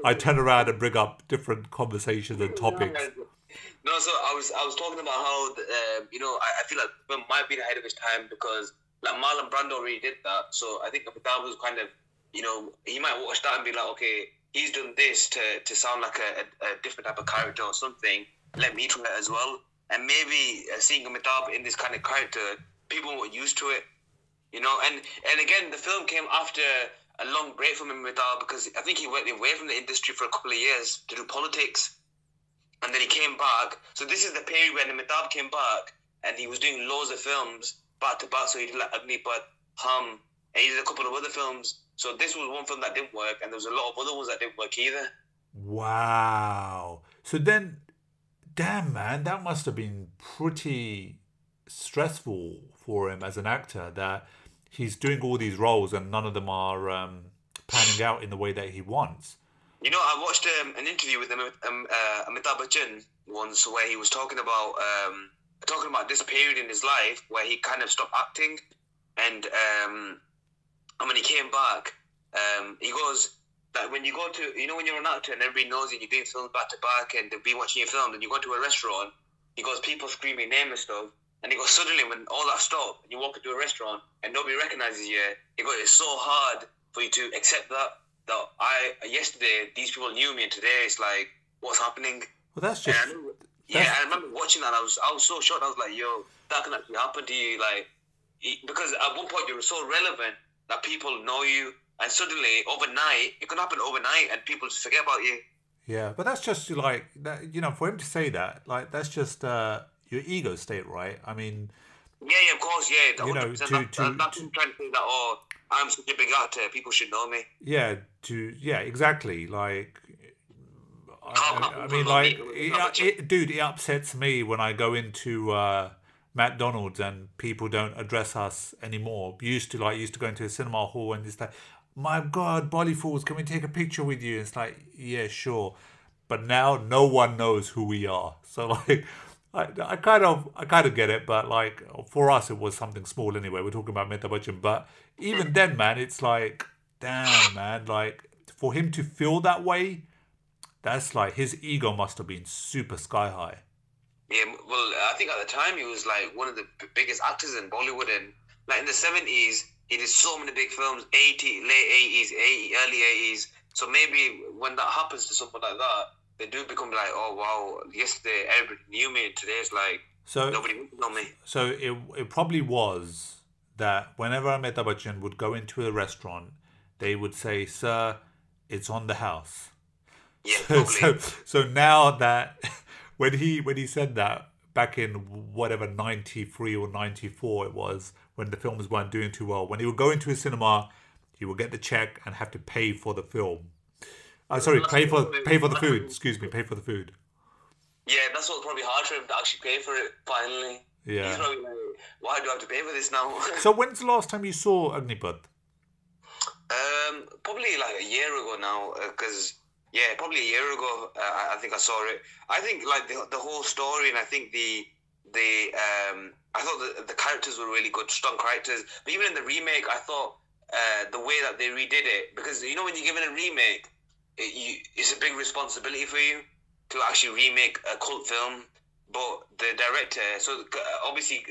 I turn around and bring up different conversations and topics. No, so I was talking about how I feel like the film might be ahead of its time because like Marlon Brando really did that. So I think Amitabh was kind of he might watch that and be like, okay, he's done this to sound like a different type of character or something. Let me try it as well. And maybe seeing Amitabh in this kind of character, people were used to it, And again, the film came after a long break from Amitabh because I think he went away from the industry for a couple of years to do politics. And then he came back. So this is the period when Amitabh came back and he was doing loads of films back to back. So he did like Agnipath, Hum, and he did a couple of other films. So this was one film that didn't work, and there was a lot of other ones that didn't work either. Wow. So then, damn man, that must have been pretty stressful for him as an actor that he's doing all these roles and none of them are panning out in the way that he wants. I watched an interview with Amitabh Bachchan once where he was talking about this period in his life where he kind of stopped acting, and when he came back, he goes that when you go to, when you're an actor and everybody knows you, you're doing films back to back and they've been watching your film, and you go to a restaurant, he goes, people scream your name and stuff, and he goes, suddenly when all that stopped and you walk into a restaurant and nobody recognizes you, he goes, it's so hard for you to accept that yesterday these people knew me and today it's like, what's happening? Well, that's just... I remember watching that. I was so shocked. I was like, yo, that can actually happen to you. Like, because at one point you were so relevant that people know you, and suddenly overnight, it can happen overnight and people just forget about you. Yeah, but that's just like that. You know, for him to say that, like that's just your ego state, right? I mean, Yeah, of course, yeah. you know, 100%. That's him trying to say that. Oh, I'm such a big actor. People should know me. yeah, exactly. Like, I mean, Not like, me. dude, it upsets me when I go into McDonald's and people don't address us anymore. Used to go into a cinema hall and it's like, my God, BollyFools, can we take a picture with you? It's like, yeah, sure. But now no one knows who we are. So like, I kind of get it, but like for us it was something small anyway. We're talking about Amitabh Bachchan, but even then, man, it's like, damn, man, like for him to feel that way, that's like his ego must have been super sky high. Yeah, well, I think at the time he was like one of the biggest actors in Bollywood, and like in the 70s, he did so many big films, late 80s, early 80s. So maybe when that happens to someone like that, they do become like, oh wow, yesterday everybody knew me, and today it's like nobody know me. So it probably was that whenever Amitabh Bachchan would go into a restaurant, they would say, "Sir, it's on the house." Yeah, probably. So now that when he said that back in whatever 93 or 94 it was, when the films weren't doing too well, when he would go into a cinema, he would get the check and have to pay for the film. Sorry, pay for the food. Excuse me, pay for the food. Yeah, that's what's probably hard for him to actually pay for it. Finally, yeah. He's probably like, why do I have to pay for this now? So when's the last time you saw Agnipath? Probably like a year ago now, because probably a year ago. I think I saw it. I think like the whole story, and I think I thought the characters were really good, strong characters. But even in the remake, I thought the way that they redid it, because you know when you're given a remake, it's a big responsibility for you to actually remake a cult film. But the director, so obviously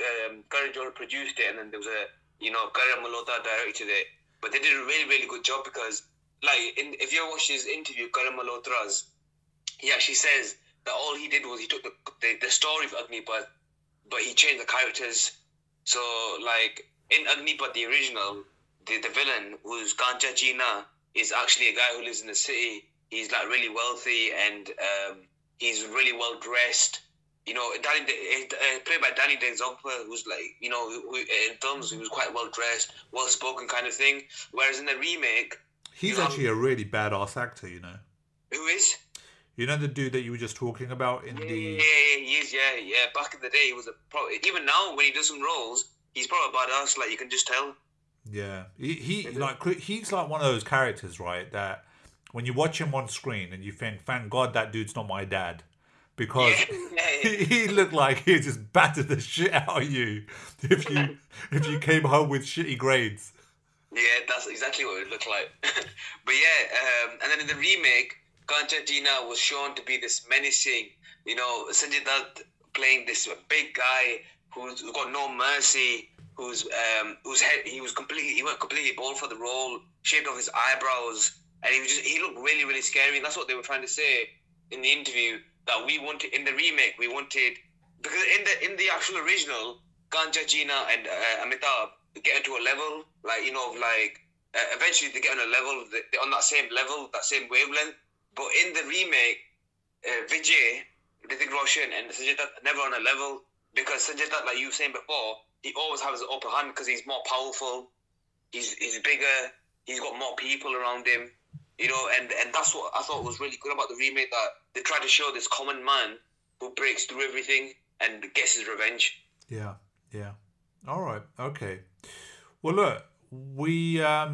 Karan Johar produced it, and then there was Karan Malhotra directed it. But they did a really, really good job, because like if you watch his interview, Karan Malhotra's, he actually says that all he did was he took the story of Agnipath, but he changed the characters. So like in Agnipath, the original, the villain, who's Kancha Cheena, is actually a guy who lives in the city. He's like really wealthy, and he's really well dressed. You know, played by Danny Denzogpa, who's like, you know, in films he was quite well dressed, well spoken kind of thing. Whereas in the remake, he's actually a really badass actor. You know, who is? You know the dude that you were just talking about in the... Yeah, he is, yeah. Back in the day, he was even now, when he does some roles, he's probably a badass, like, you can just tell. Yeah. He's like one of those characters, right, that when you watch him on screen and you think, thank God that dude's not my dad. Because he looked like he just battered the shit out of you if you came home with shitty grades. Yeah, that's exactly what it would look like. But yeah, and then in the remake, Kancha Cheena was shown to be this menacing, you know, Sanjay Dutt playing this big guy who's got no mercy, whose head he went completely bald for the role, shaved off his eyebrows, and he looked really, really scary. And that's what they were trying to say in the interview, that we wanted in the remake. We wanted, because in the actual original, Kancha Cheena and Amitabh get into a level, like, you know, like eventually they get on a level, they're on that same level, that same wavelength. But in the remake, Vijay, Hrithik Roshan, and Sanjay Dutt never on a level, because Sanjay Dutt, like you were saying before, he always has the upper hand because he's more powerful, he's bigger, he's got more people around him, you know, and that's what I thought was really good about the remake, that they tried to show this common man who breaks through everything and gets his revenge. Yeah. All right. Okay. Well, look, we, I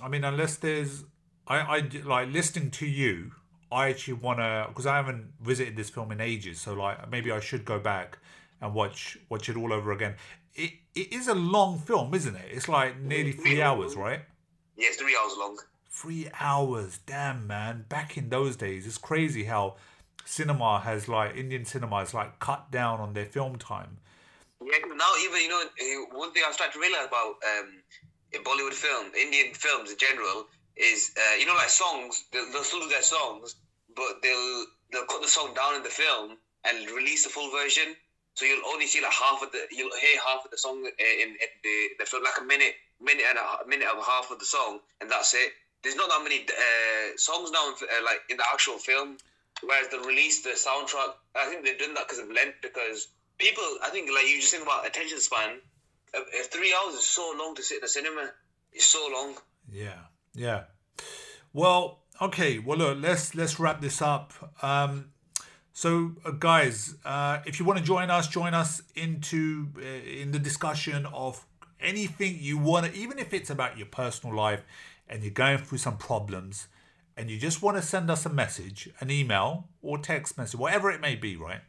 mean, unless there's, I like listening to you. I actually want to, because I haven't visited this film in ages, so like maybe I should go back and watch it all over again. It is a long film, isn't it? It's like nearly 3 hours, right? Yeah, it's 3 hours long. 3 hours, damn, man. Back in those days, it's crazy how cinema has, like, Indian cinema has like cut down on their film time. Yeah, now even, you know, one thing I've started to realize about Bollywood film, Indian films in general, is you know, like songs, they'll still do their songs, but they'll cut the song down in the film and release the full version. So you'll only see like you'll hear half of the song in the film, like a minute and a half of the song, and that's it. There's not that many songs now, like in the actual film. Whereas the release, the soundtrack, I think they've done that because of length. Because people, I think, like you just think about attention span. 3 hours is so long to sit in a cinema. It's so long. Yeah. Well, okay. Well, look, let's wrap this up. So, guys, if you want to join us into in the discussion of anything you want to, even if it's about your personal life and you're going through some problems and you just want to send us a message, an email or text message, whatever it may be, right?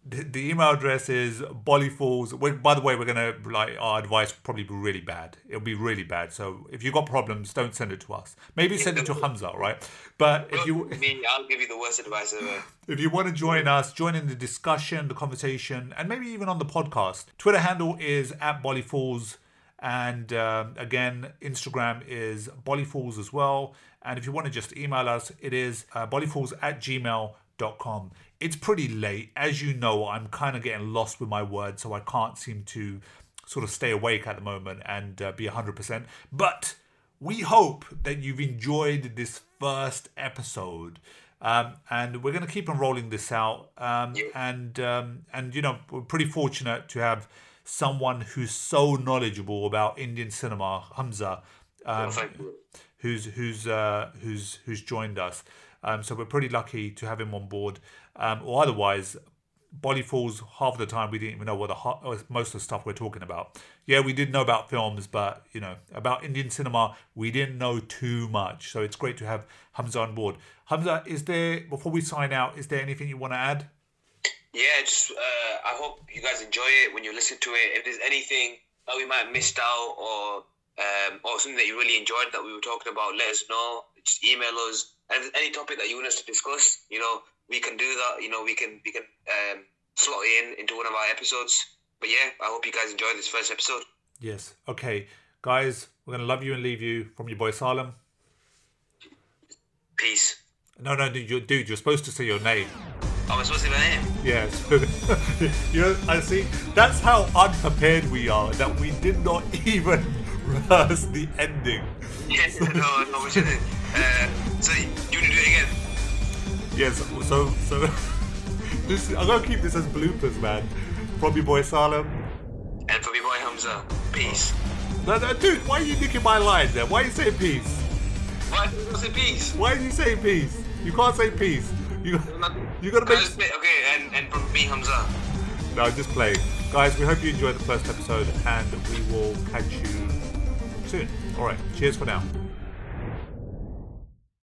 The email address is BollyFools. By the way, we're going to, like, our advice will probably be really bad. It'll be really bad. So if you've got problems, don't send it to us. Maybe send it to Hamza, right? But if you... I'll give you the worst advice ever. If you want to join us, join in the discussion, the conversation, and maybe even on the podcast. Twitter handle is @BollyFools. And again, Instagram is BollyFools as well. And if you want to just email us, it is bollyfools@gmail.com. It's pretty late. As you know, I'm kind of getting lost with my words, so I can't seem to sort of stay awake at the moment and be 100%. But we hope that you've enjoyed this first episode. And we're going to keep on rolling this out. And you know, we're pretty fortunate to have someone who's so knowledgeable about Indian cinema, Hamza, who's joined us. So we're pretty lucky to have him on board. Or otherwise, BollyFools, half the time we didn't even know what most of the stuff we're talking about. Yeah, we did know about films, but you know, about Indian cinema, we didn't know too much. So it's great to have Hamza on board. Hamza, before we sign out, is there anything you want to add? Yeah, just I hope you guys enjoy it when you listen to it. If there's anything that we might have missed out or something that you really enjoyed that we were talking about, let us know. Just email us. And if there's any topic that you want us to discuss, you know, we can do that. You know, we can slot it into one of our episodes. But yeah, I hope you guys enjoyed this first episode. Yes. Okay, guys, we're gonna love you and leave you from your boy Salem. Peace. No, dude, you're supposed to say your name. Oh, I'm supposed to say my name? Yes. You know, I see. That's how unprepared we are. That we did not even rehearse the ending. Yes. No, we shouldn't. So you want to do it again? Yes. So this, I'm gonna keep this as bloopers, man. From your boy Salem. And from your boy Hamza. Peace. No, dude. Why are you nicking my lines there? Why are you saying peace? Why did you say peace? Why are you saying peace? You can't say peace. You gotta make. Okay, and from me, Hamza. No, just play, guys. We hope you enjoyed the first episode, and we will catch you soon. All right. Cheers for now.